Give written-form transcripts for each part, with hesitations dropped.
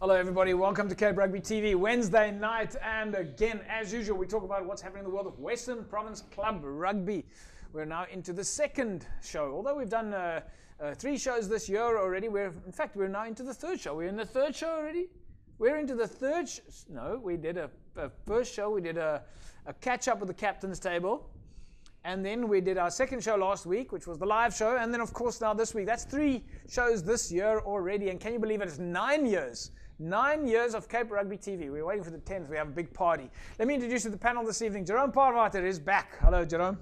Hello everybody, welcome to Cape Rugby TV, Wednesday night, and again, as usual, we talk about what's happening in the world of Western Province Club Rugby. We're now into the second show. Although we've done 3 shows this year already, we're now into the third show. We're in the third show already? We're into the third no, we did a first show, we did a catch-up with the captain's table. And then we did our second show last week, which was the live show. And then, of course, now this week. That's 3 shows this year already. And can you believe it? It's 9 years. 9 years of Cape Rugby TV. We're waiting for the 10th. We have a big party. Let me introduce you to the panel this evening. Jerome Parvater is back. Hello, Jerome.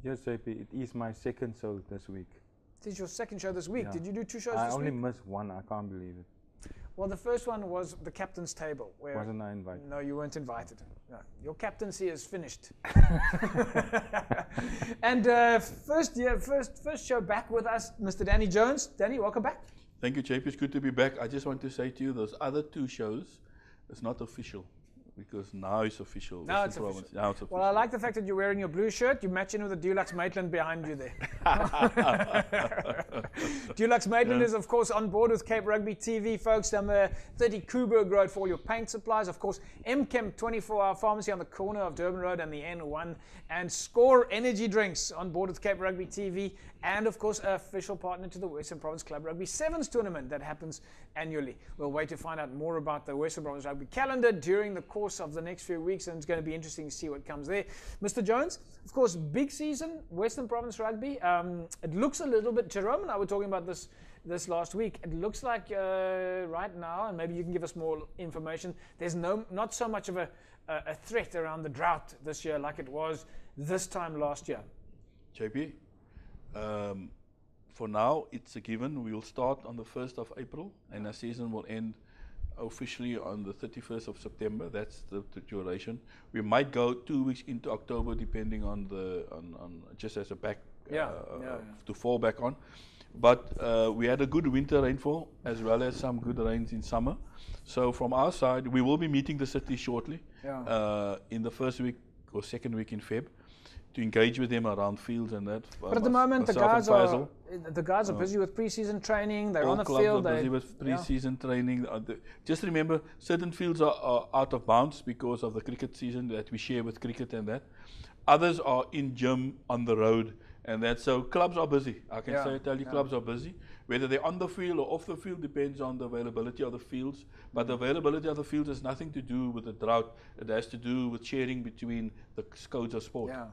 Yes, JP. It is my second show this week. This is your second show this week. Yeah. Did you do 2 shows this week? I only missed one. I can't believe it. Well, the first one was the captain's table. Where Wasn't I invited? No, you weren't invited. No, your captaincy is finished. And first show back with us, Mr. Danny Jones. Danny, welcome back. Thank you, JP. It's good to be back. I just want to say to you, those other 2 shows, it's not official. Because now it's official. Now it's official. Now it's official. Well, I like the fact that you're wearing your blue shirt. You match in with the Dulux Maitland behind you there. Dulux Maitland is, of course, on board with Cape Rugby TV, folks. 30 Coburg Road for all your paint supplies. Of course, MChem 24-hour pharmacy on the corner of Durban Road and the N1. And Score Energy Drinks on board with Cape Rugby TV. And, of course, official partner to the Western Province Club Rugby Sevens tournament that happens annually. We'll wait to find out more about the Western Province Rugby calendar during the course of the next few weeks, and it's going to be interesting to see what comes there. Mr. Jones, of course, big season, Western Province Rugby. It looks a little bit, Jerome and I were talking about this last week, it looks like right now, and maybe you can give us more information, there's not so much of a threat around the drought this year like it was this time last year. JP, for now, it's a given. We will start on the 1st of April, and our season will end officially on the 31st of September. That's the duration. We might go 2 weeks into October, depending on just as a back to fall back on. But we had a good winter rainfall as well as some good rains in summer. So from our side, we will be meeting the city shortly in the first week or second week in Feb, to engage with them around fields and that. But at the moment, the guys are busy with pre-season training. They're on the field. They're busy with pre-season training. Just remember, certain fields are out of bounds because of the cricket season that we share with cricket and that. Others are in gym, on the road, and that. So clubs are busy. I can tell you, clubs are busy. Whether they're on the field or off the field depends on the availability of the fields. But the availability of the fields has nothing to do with the drought. It has to do with sharing between the codes of sport. Yeah.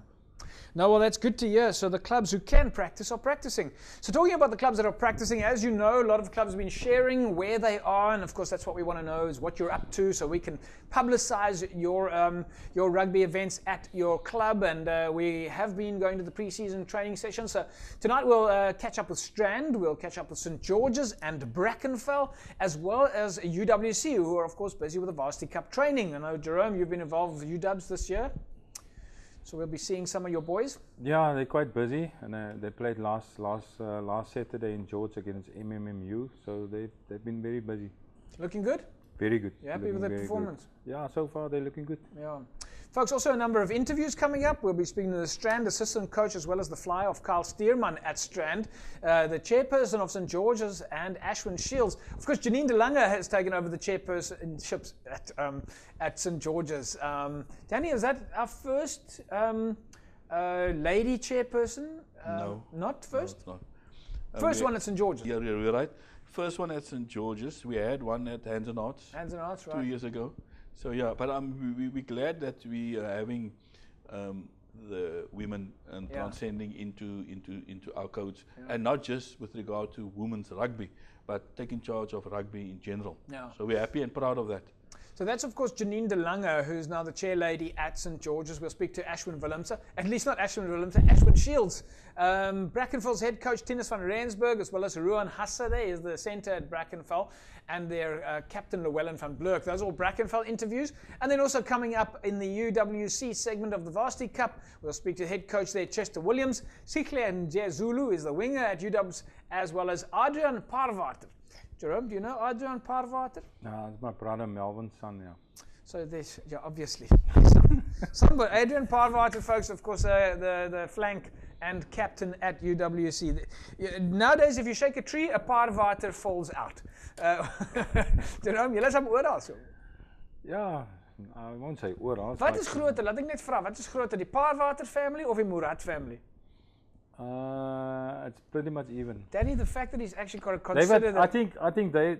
No, well, that's good to hear. So the clubs who can practice are practicing. So talking about the clubs that are practicing, as you know, a lot of clubs have been sharing where they are, and of course that's what we want to know is what you're up to, so we can publicize your rugby events at your club. And we have been going to the pre-season training session. So tonight we'll catch up with Strand, we'll catch up with St. George's and Brackenfell, as well as UWC, who are of course busy with the Varsity Cup training. I know, Jerome, you've been involved with UWs this year. So we'll be seeing some of your boys. Yeah, they're quite busy, and they played last Saturday in George against MMMU. So they've been very busy. Looking good? Very good. You happy with their performance? Good. Yeah, so far they're looking good. Yeah. Folks, also a number of interviews coming up. We'll be speaking to the Strand assistant coach as well as the flyer of Carl Steerman at Strand, the chairperson of St. George's, and Ashwin Shields. Of course, Janine De Lange has taken over the chairpersonships at St. George's. Danny, is that our first lady chairperson? No. Not first? No, it's not. First one at St. George's? Yeah, you're right. First one at St. George's. We had one at Hands and Arts. Hands and Arts, right. 2 years ago. So yeah, but we're glad that we are having the women and transcending into our codes, and not just with regard to women's rugby, but taking charge of rugby in general. Yeah. So we're happy and proud of that. So that's, of course, Janine De Lange, who's now the chair lady at St. George's. We'll speak to Ashwin Willemse, at least not Ashwin Willemse, Ashwin Shields. Brackenfell's head coach, Tinus van Rensburg, as well as Ruan Hassade is the centre at Brackenfell, and their captain, Llewellyn van Blurk. Those are all Brackenfell interviews. And then also coming up in the UWC segment of the Varsity Cup, we'll speak to head coach there, Chester Williams. Sihle Njezulu is the winger at UWs, as well as Adrian Parvater. Jerome, do you know Adrian Parvater? No, it's my brother Melvin's son, yeah. So there's, obviously. Somebody, Adrian Parvater, folks, of course, the flank and captain at UWC. Nowadays, if you shake a tree, a paarwater falls out. Jerome, julle is op oral so. Ja, I won't say oral. Wat is groter? Laat ek net vra, wat is groter, die paarwater family of die Murat family? It's pretty much even. Danny, the fact that he's actually got to consider that. I think they